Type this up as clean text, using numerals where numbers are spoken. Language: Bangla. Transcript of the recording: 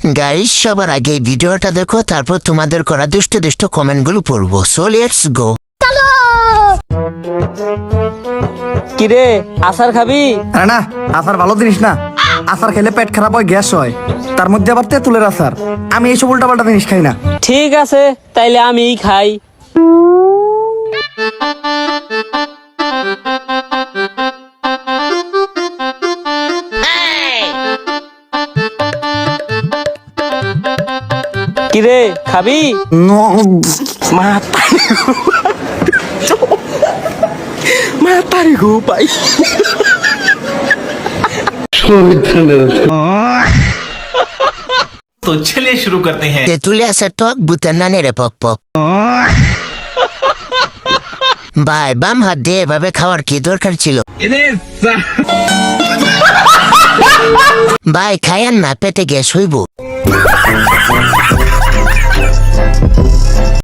গাইস, সবার আগে এই ভিডিওটা দেখো, তারপর তোমাদের করা দুষ্ট দুষ্ট কমেন্টগুলো পড়বো। So let's go. কিরে আচার খাবি? আরে না, আচার ভালো জিনিস না। আচার খেলে পেট খারাপ হয়, গ্যাস হয়, তার মধ্যে আবার তেঁতুলের আচার। আমি এইসব উল্টাপাল্টা জিনিস খাই না। ঠিক আছে, তাইলে আমিই খাই। কিরে খাবি? মাতারি গো পাই। तो चलिए शुरू करते हैं। তেঁতুলে আছে টক, বুতের নানে রে পক পক। ভাই, বাম হাত দিয়ে এভাবে খাওয়ার কি দরকার ছিল? ভাই খায়ান না, পেটে গ্যাস হইব।